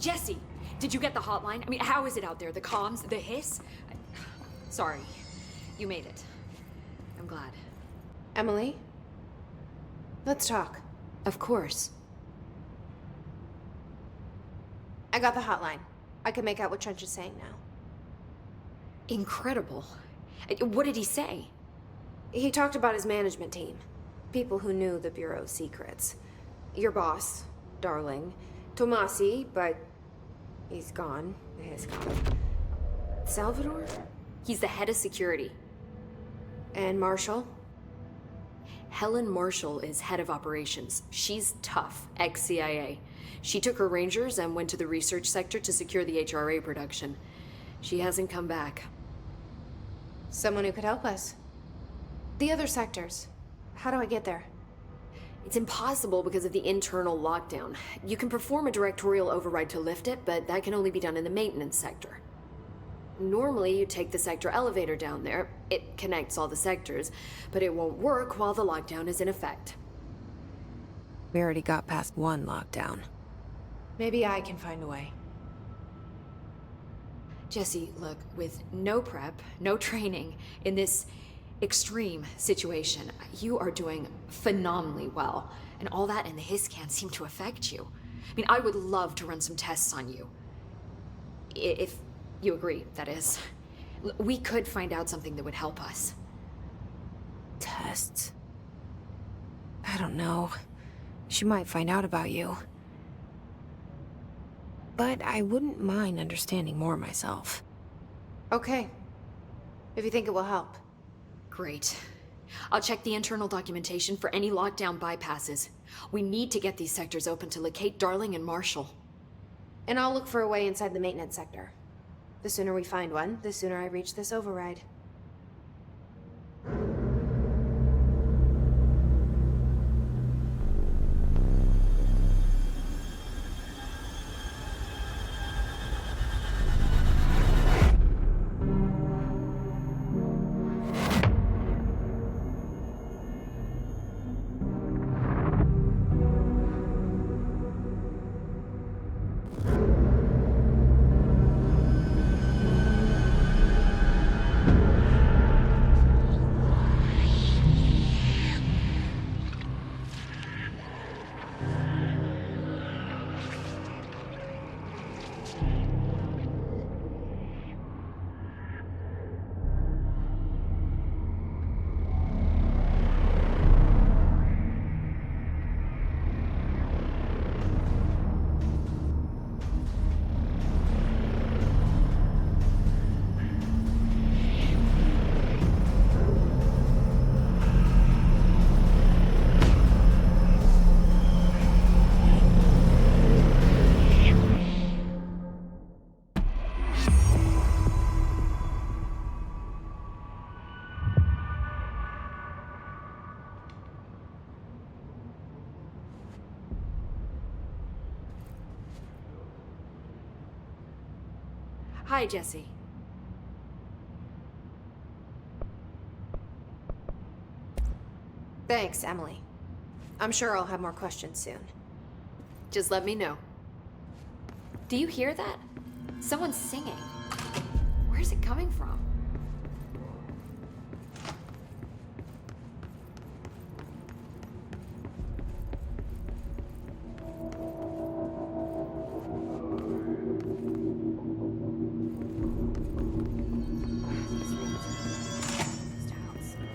Jesse, did you get the hotline? I mean, how is it out there? The comms, the hiss? Sorry, you made it. I'm glad. Emily? Let's talk. Of course. I got the hotline. I can make out what Trench is saying now. Incredible. What did he say? He talked about his management team. People who knew the Bureau's secrets. Your boss, Darling. Tomasi, but he's gone. He's gone. Salvador? He's the head of security. And Marshall? Helen Marshall is head of operations. She's tough, ex-CIA. She took her Rangers and went to the research sector to secure the HRA production. She hasn't come back. Someone who could help us. The other sectors. How do I get there? It's impossible because of the internal lockdown. You can perform a directorial override to lift it, but that can only be done in the maintenance sector. Normally, you take the sector elevator down there. It connects all the sectors, but it won't work while the lockdown is in effect. We already got past one lockdown. Maybe I can find a way. Jesse, look, with no prep, no training, in this extreme situation, you are doing phenomenally well. And all that and the hiss can't seem to affect you. I mean, I would love to run some tests on you. If you agree, that is. We could find out something that would help us. Tests? I don't know. She might find out about you. But I wouldn't mind understanding more myself. Okay. If you think it will help. Great. I'll check the internal documentation for any lockdown bypasses. We need to get these sectors open to locate Darling and Marshall. And I'll look for a way inside the maintenance sector. The sooner we find one, the sooner I reach this override. Hi, Jesse. Thanks, Emily. I'm sure I'll have more questions soon. Just let me know. Do you hear that? Someone's singing. Where's it coming from?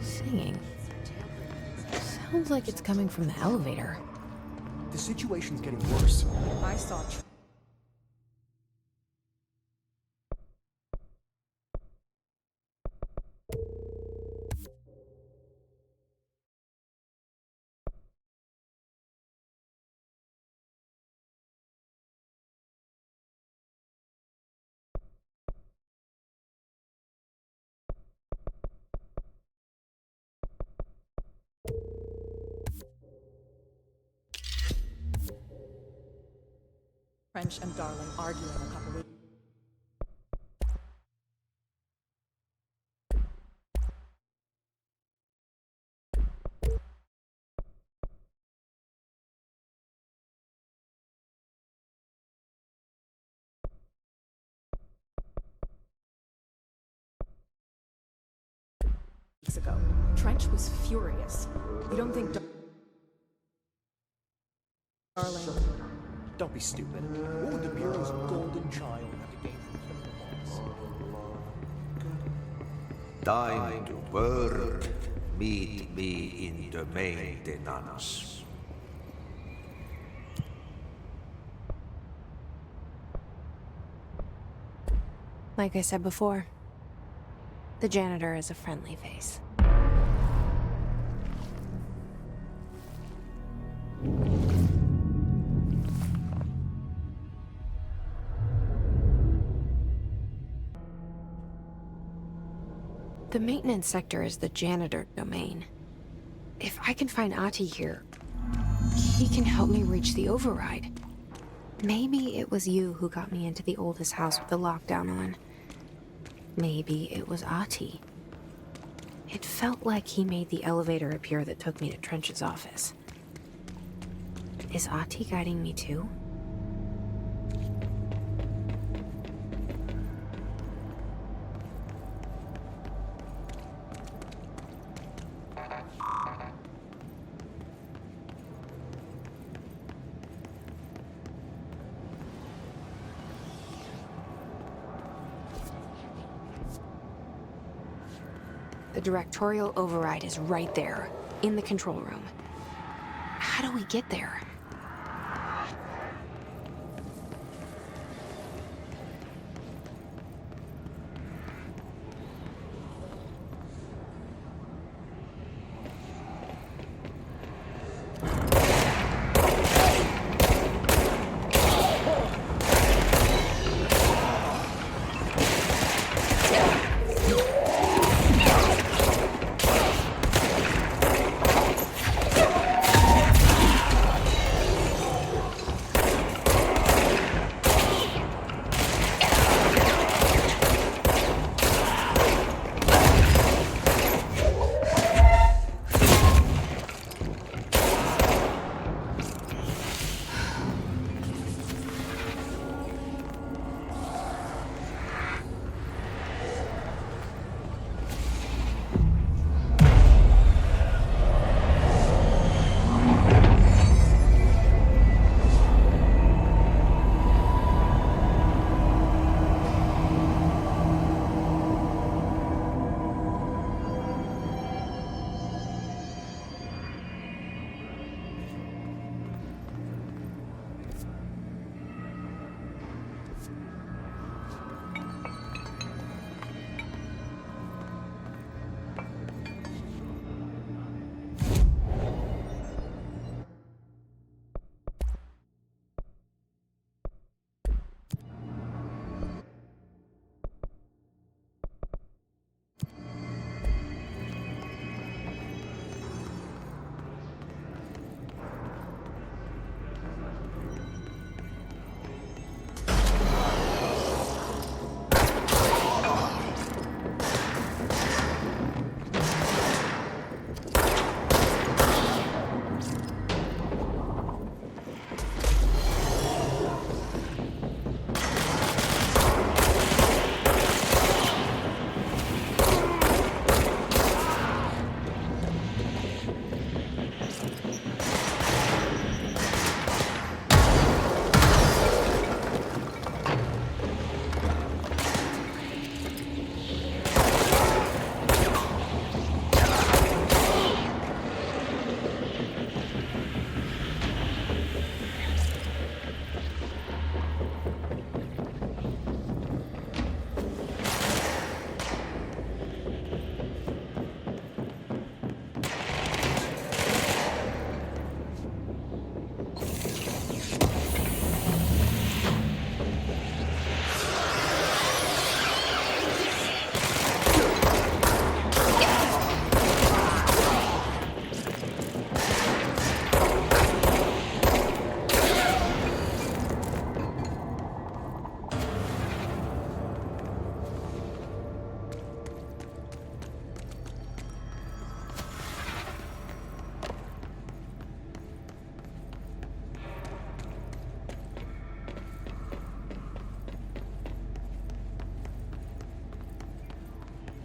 Singing. Sounds like it's coming from the elevator. The situation's getting worse. I saw French and Darling arguing a couple weeks. ago. Trench was furious. You don't think Darling... Don't be stupid. What would the Bureau's golden child have to gain from human laws? Time to work. Meet me in the maintenance. Like I said before, the janitor is a friendly face. The maintenance sector is the janitor domain. If I can find Ahti here, he can help me reach the override. Maybe it was you who got me into the oldest house with the lockdown on. Maybe it was Ahti. It felt like he made the elevator appear that took me to Trench's office. Is Ahti guiding me too? The directorial override is right there, in the control room. How do we get there?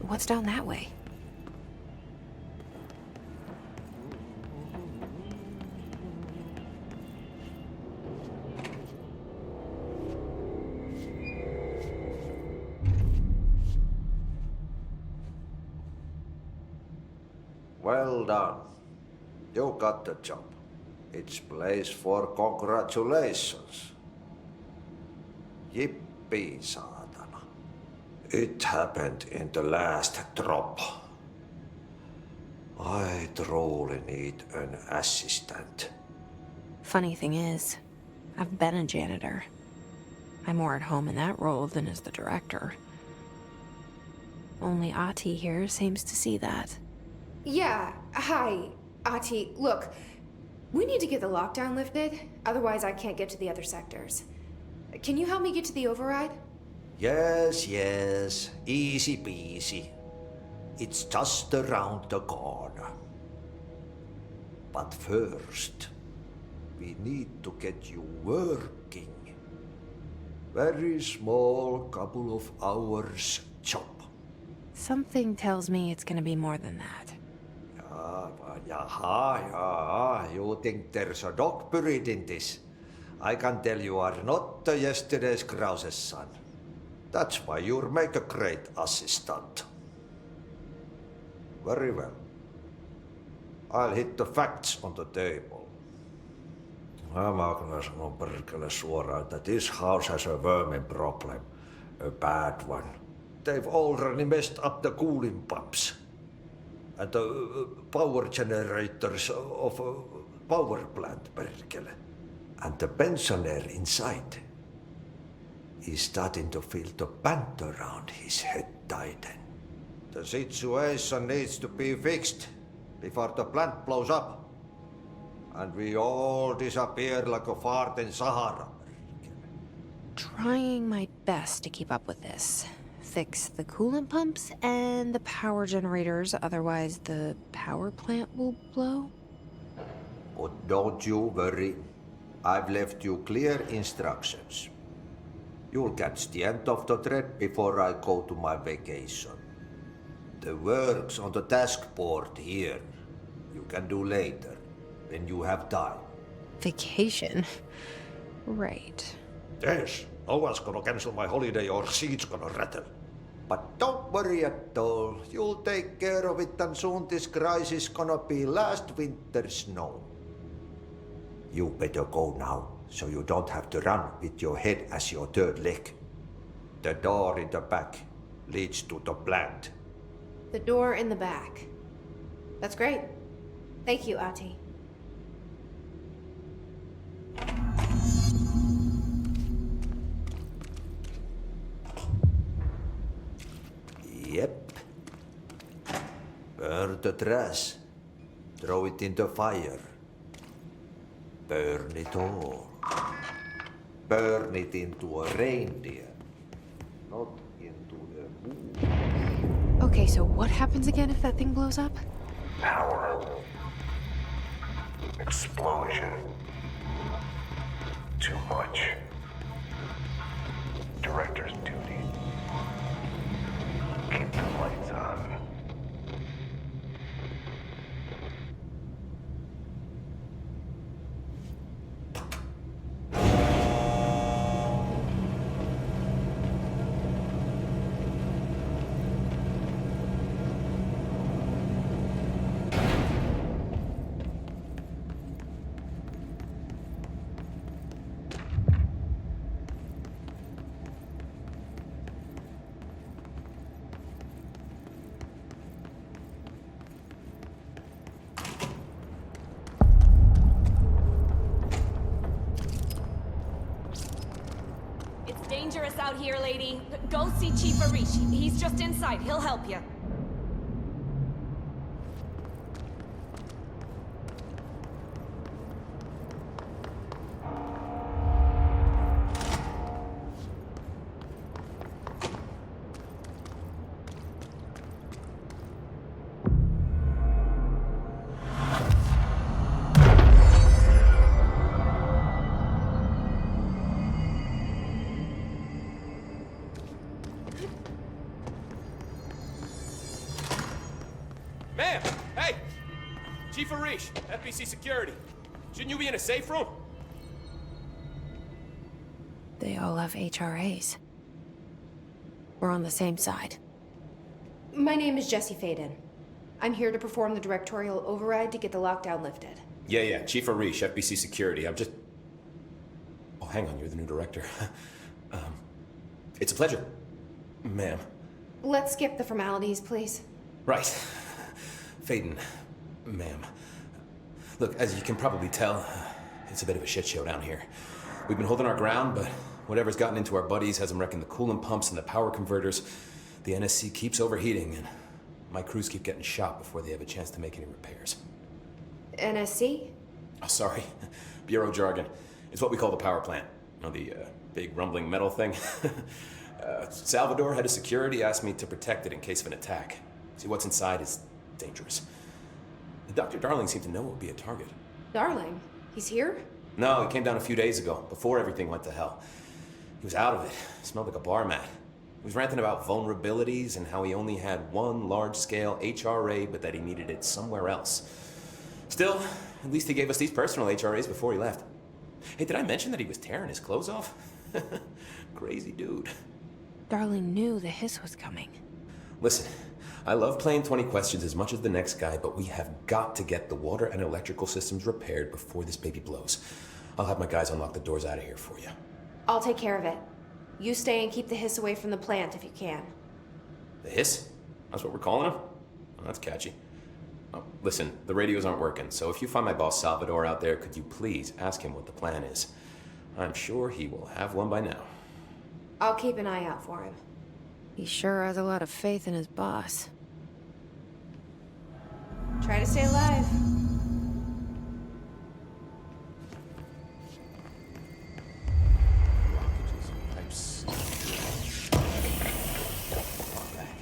What's down that way? Well done. You got the job. It's place for congratulations. Yippee, saatana. It happened in the last drop. I truly need an assistant. Funny thing is, I've been a janitor. I'm more at home in that role than as the director. Only Ahti here seems to see that. Yeah, hi, Ahti. Look, we need to get the lockdown lifted, otherwise I can't get to the other sectors. Can you help me get to the override? Yes, yes. Easy peasy. It's just around the corner. But first, we need to get you working. Very small, couple of hours job. Something tells me it's gonna be more than that. Yaha, you think there's a dog buried in this? I can tell you are not the yesterday's Krause's son. That's why you'll make a great assistant. Very well. I'll hit the facts on the table. Mä kyllä sanon perkele suoraan, että this house has a vermin problem. A bad one. They've already messed up the cooling pumps. And the power generators of a power plant, perkele. And the pensioner inside is starting to feel the band around his head tighten. The situation needs to be fixed before the plant blows up. And we all disappear like a fart in Sahara. Trying my best to keep up with this. Fix the coolant pumps and the power generators, otherwise the power plant will blow. But don't you worry. I've left you clear instructions. You'll catch the end of the thread before I go to my vacation. The work's on the task board here. You can do later, when you have time. Vacation? Right. Yes, no one's gonna cancel my holiday or seat's gonna rattle. But don't worry at all. You'll take care of it and soon this crisis gonna be last winter's snow. You better go now, so you don't have to run with your head as your third leg. The door in the back leads to the plant. The door in the back. That's great. Thank you, Ahti. Yep. Burn the trash. Throw it in the fire. Burn it all. Burn it into a reindeer, not into a moon. Okay, so what happens again if that thing blows up? Power. Explosion. Too much. Director's duty. Keep the lights on. Dangerous out here, lady. Go see Chief Arish. He's just inside. He'll help you. Ma'am! Hey! Chief Arish, FBC Security. Shouldn't you be in a safe room? They all have HRAs. We're on the same side. My name is Jessie Faden. I'm here to perform the directorial override to get the lockdown lifted. Yeah, Chief Arish, FBC Security. I'm just... Oh, hang on, you're the new director. It's a pleasure, ma'am. Let's skip the formalities, please. Right. Phaeton, ma'am. Look, as you can probably tell, it's a bit of a shit show down here. We've been holding our ground, but whatever's gotten into our buddies has them wrecking the coolant pumps and the power converters. The NSC keeps overheating, and my crews keep getting shot before they have a chance to make any repairs. NSC? Oh, sorry. Bureau jargon. It's what we call the power plant. You know, the big rumbling metal thing? Salvador, head of security, asked me to protect it in case of an attack. See, what's inside is dangerous. Dr. Darling seemed to know it would be a target. Darling? He's here? No, he came down a few days ago, before everything went to hell. He was out of it. Smelled like a bar mat. He was ranting about vulnerabilities and how he only had one large-scale HRA, but that he needed it somewhere else. Still, at least he gave us these personal HRAs before he left. Hey, did I mention that he was tearing his clothes off? Crazy dude. Darling knew the hiss was coming. Listen, I love playing 20 questions as much as the next guy, but we have got to get the water and electrical systems repaired before this baby blows. I'll have my guys unlock the doors out of here for you. I'll take care of it. You stay and keep the hiss away from the plant if you can. The hiss? That's what we're calling him? Oh, that's catchy. Oh, listen, the radios aren't working, so if you find my boss Salvador out there, could you please ask him what the plan is? I'm sure he will have one by now. I'll keep an eye out for him. He sure has a lot of faith in his boss. Try to stay alive. Blockages and pipes. On back.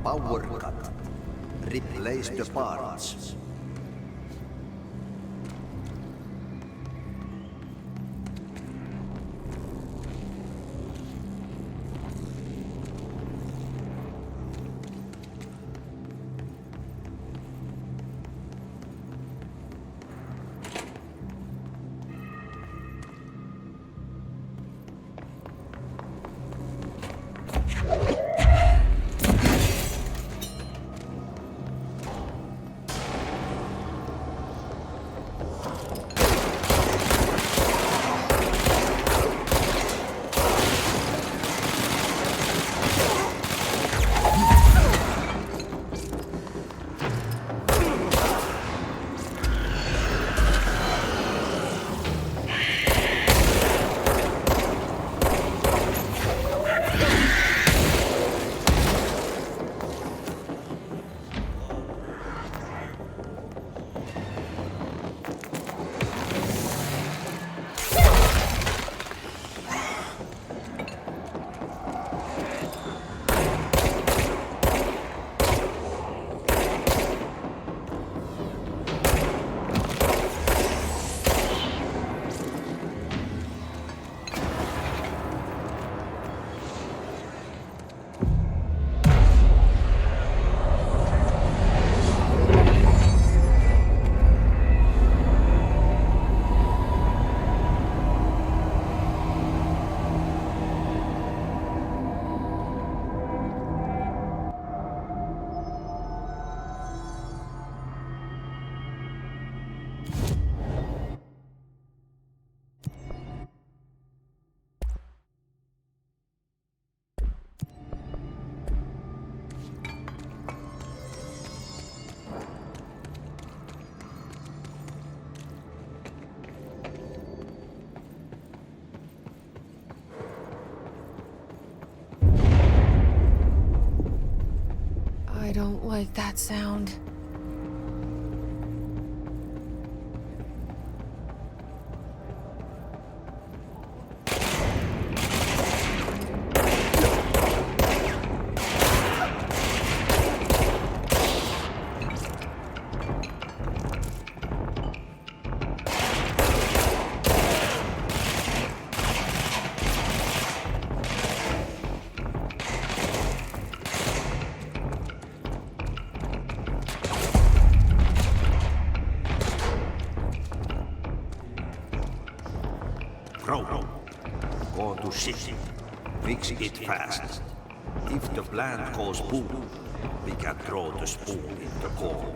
Power cut. Replace the parts. like that sound. Bro, go to city. Fix it fast. If the plant goes boom, we can throw the spoon in the coal.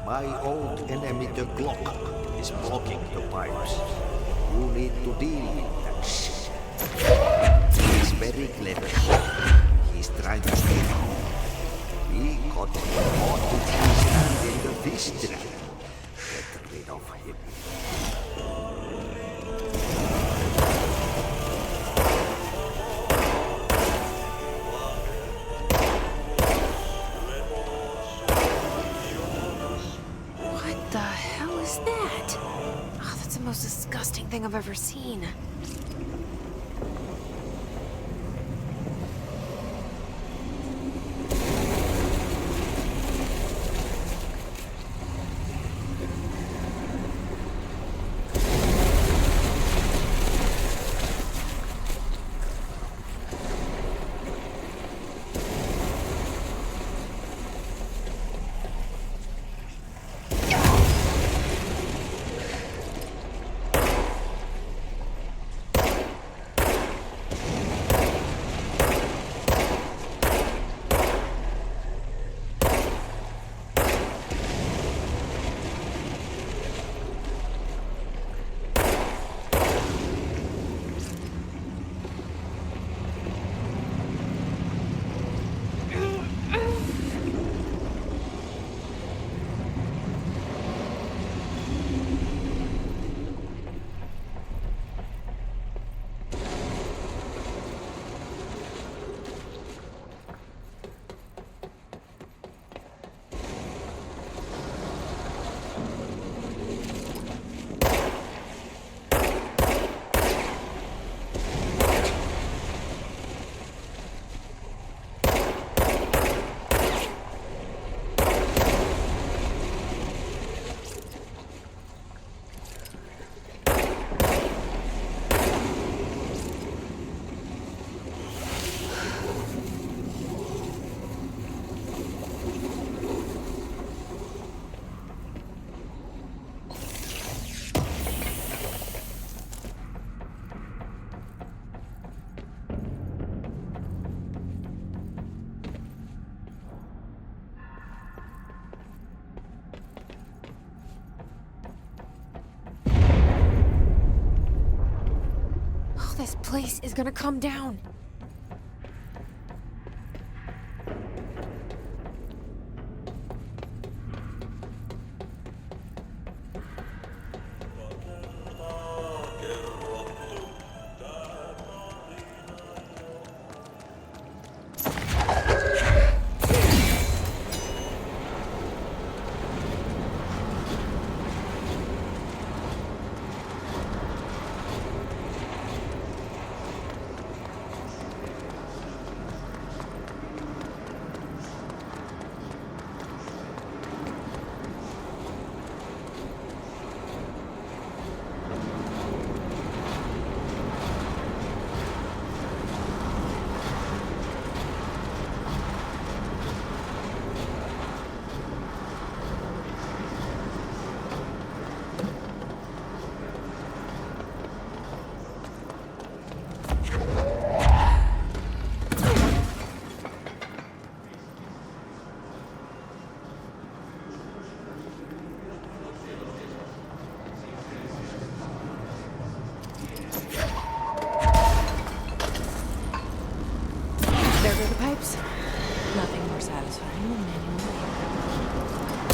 My old enemy, the clock, is blocking the pipes. You need to deal with that shit. He's very clever. He's trying to steal me. We got caught with his hand in the fish trap. Get rid of him. What the hell is that? Oh, that's the most disgusting thing I've ever seen. Oh, this place is gonna come down. There go the pipes. Nothing more satisfying than manual labor.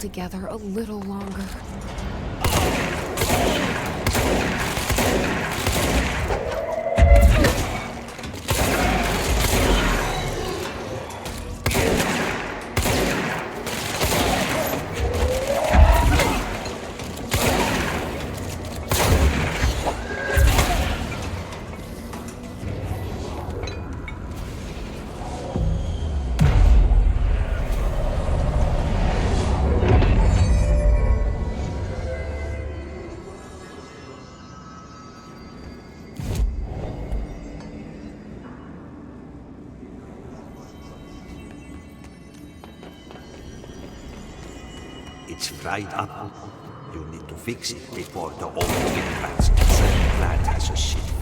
together a little longer. It's fried up. You need to fix it before the old implants inside the plant has a shit fit.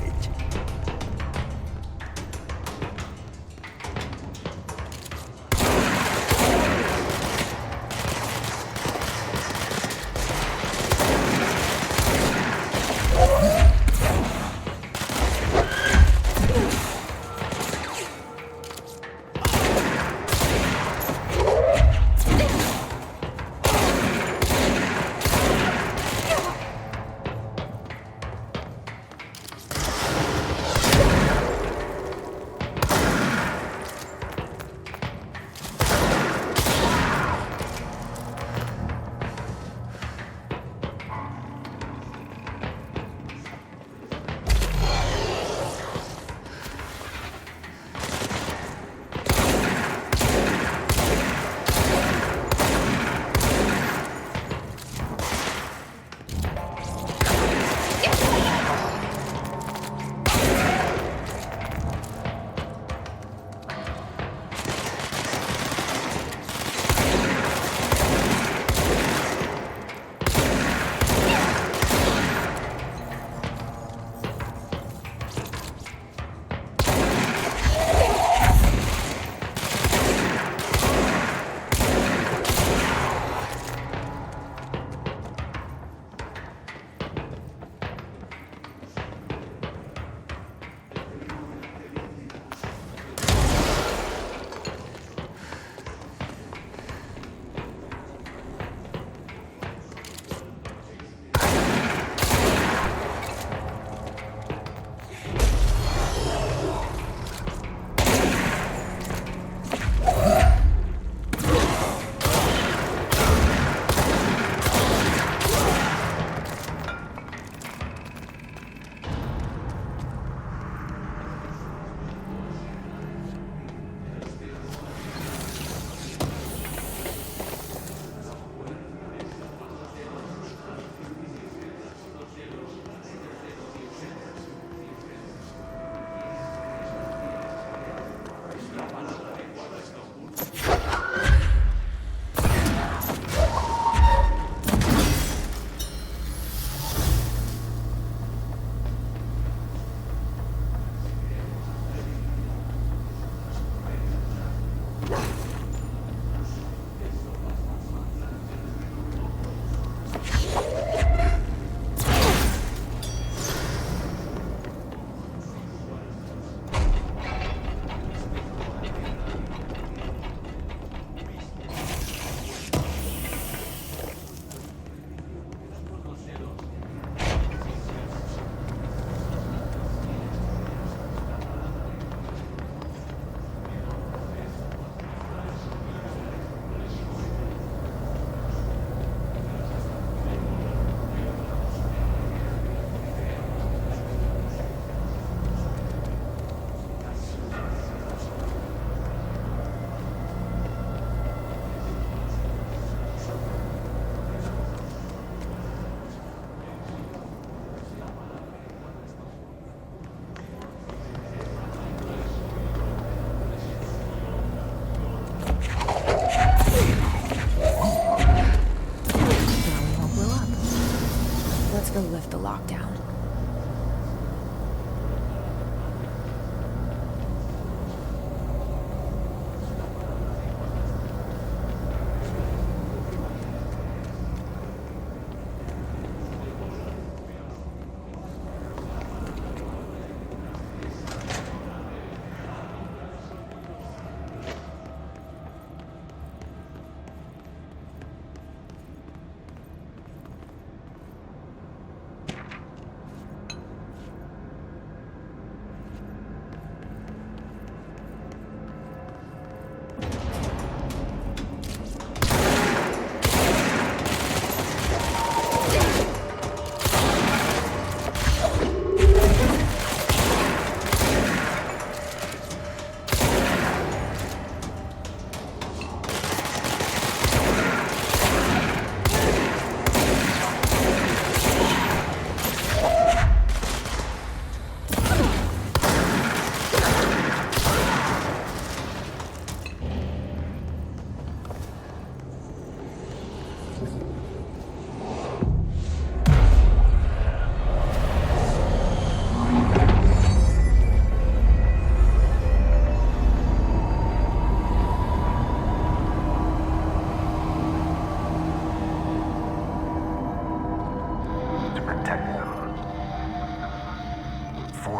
lift the lockdown.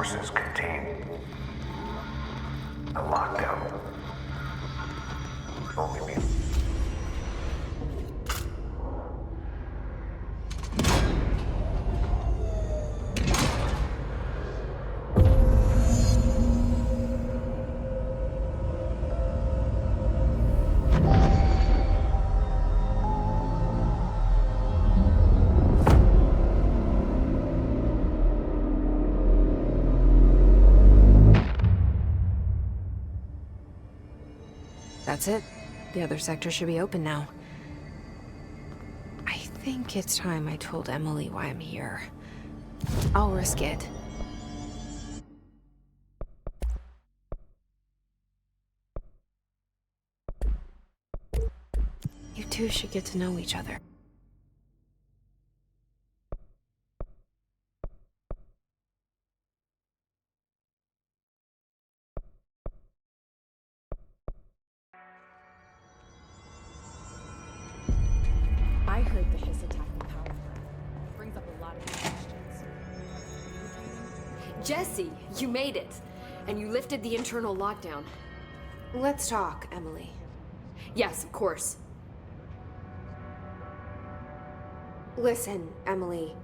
forces contain a lockdown. Only me. That's it. The other sector should be open now. I think it's time I told Emily why I'm here. I'll risk it. You two should get to know each other. I heard the Hiss attacking power plant. Brings up a lot of questions. Jesse, you made it! And you lifted the internal lockdown. Let's talk, Emily. Yes, of course. Listen, Emily.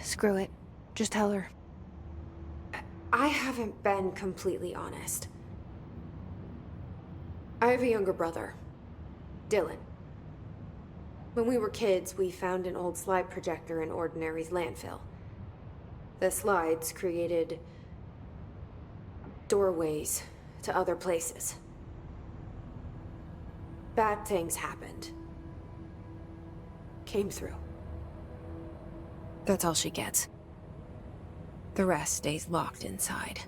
Screw it. Just tell her. I haven't been completely honest. I have a younger brother, Dylan. When we were kids, we found an old slide projector in Ordinary's landfill. The slides created doorways to other places. Bad things happened. Came through. That's all she gets. The rest stays locked inside.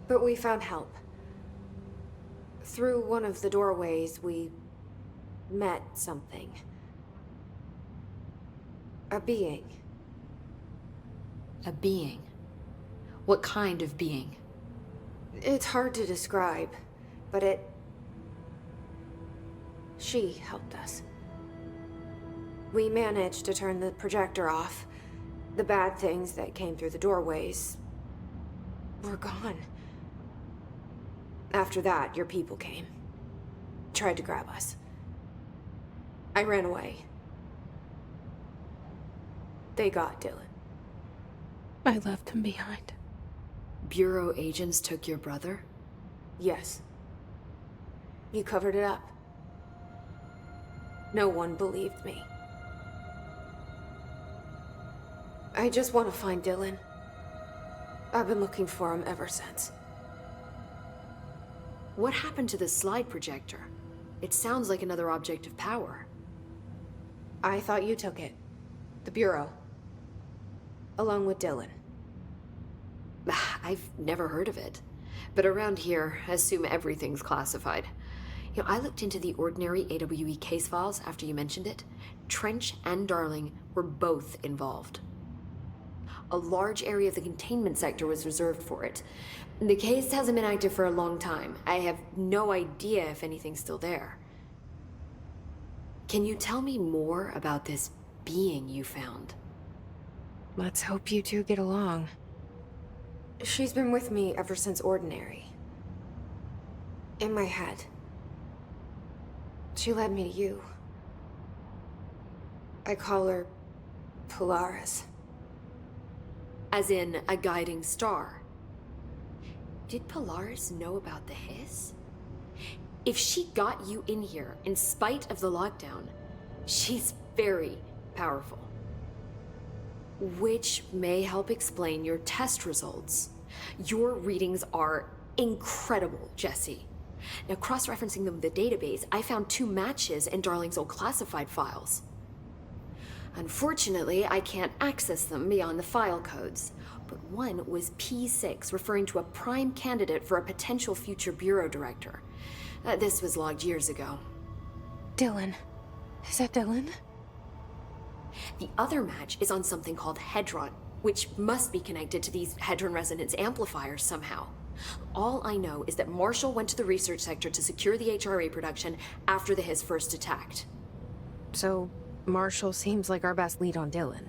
But we found help. Through one of the doorways, we met something. A being. A being? What kind of being? It's hard to describe, but she helped us. We managed to turn the projector off. The bad things that came through the doorways were gone. After that, your people came. Tried to grab us. I ran away. They got Dylan. I left him behind. Bureau agents took your brother? Yes. You covered it up. No one believed me. I just want to find Dylan. I've been looking for him ever since. What happened to the slide projector? It sounds like another object of power. I thought you took it. The Bureau. Along with Dylan. I've never heard of it. But around here, I assume everything's classified. You know, I looked into the Ordinary AWE case files after you mentioned it. Trench and Darling were both involved. A large area of the containment sector was reserved for it. The case hasn't been active for a long time. I have no idea if anything's still there. Can you tell me more about this being you found? Let's hope you two get along. She's been with me ever since Ordinary. In my head. She led me to you. I call her Polaris. As in a guiding star. Did Polaris know about the Hiss? If she got you in here in spite of the lockdown, she's very powerful. Which may help explain your test results. Your readings are incredible, Jesse. Now, cross-referencing them with the database, I found 2 matches in Darling's old classified files. Unfortunately, I can't access them beyond the file codes, but one was P6, referring to a prime candidate for a potential future bureau director. This was logged years ago. Dylan. Is that Dylan? The other match is on something called Hedron, which must be connected to these Hedron resonance amplifiers somehow. All I know is that Marshall went to the research sector to secure the HRA production after the Hiss first attacked. So, Marshall seems like our best lead on Dylan.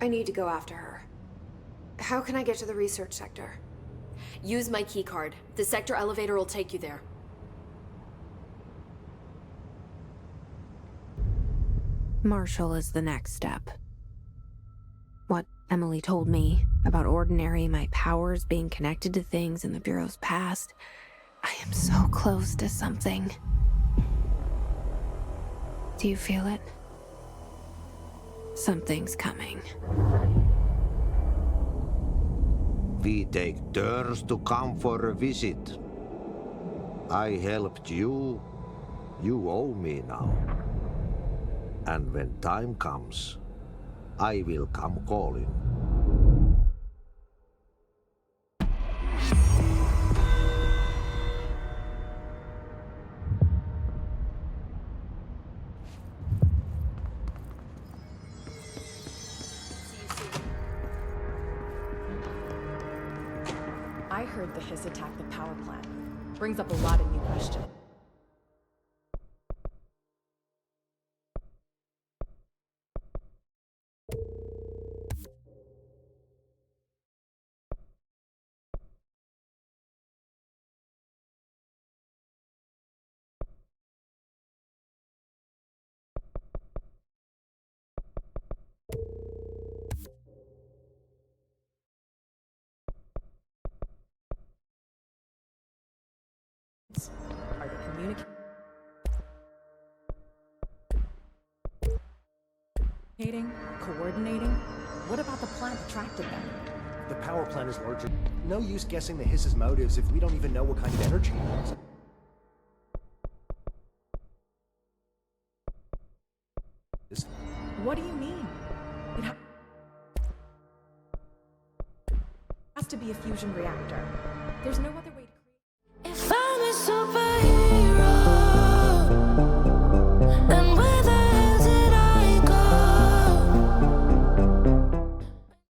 I need to go after her. How can I get to the research sector? Use my keycard. The sector elevator will take you there. Marshall is the next step. What Emily told me about Ordinary, my powers being connected to things in the Bureau's past. I am so close to something. Do you feel it? Something's coming. We take turns to come for a visit. I helped you. You owe me now. And when time comes, I will come calling. I heard the Hiss attacked the power plant. Brings up a lot of new questions. Are they communicating? Coordinating? What about the plant attracted them? The power plant is larger. No use guessing the Hiss's motives if we don't even know what kind of energy it is. What do you mean? It has to be a fusion reactor. There's no other